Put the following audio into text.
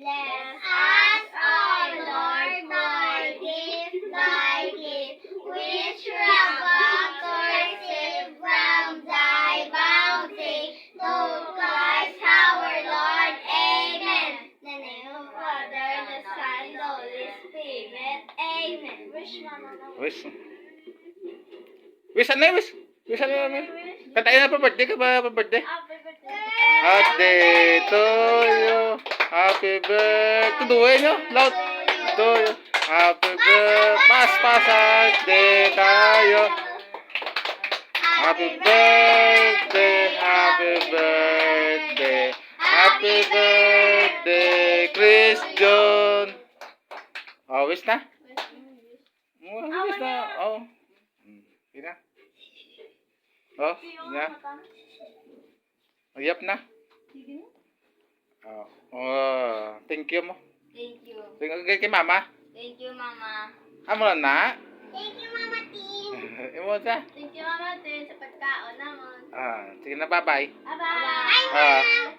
Bless us, O Lord, thy gift, which we are about to receive from thy bounty. Through Christ our Lord. Amen. In the name of the Father, the Son, the Holy Spirit. Amen. Wish, Mama. Wish. Wish ano yun? Wish ano yun? Kantayin na pa birthday ka ba? Birthday? Happy birthday. Birthday to you. Happy birthday. Tuduhin nyo. Loud. To you. Happy birthday. Pas-pasay tayo. Happy birthday. Happy birthday. Happy birthday, Chris John. Oh, wish na? Wish na. Oh. Sige na. Oh, na. Ayap na. Oh, thank you mo. Thank you. Thank you kay mama. Thank you, Mama. Amo na. Thank you, Mama Tin. Imo sa. Thank you, Mama Tin, sa pagkaon naman. Sige na, bye-bye. Bye-bye. Ah.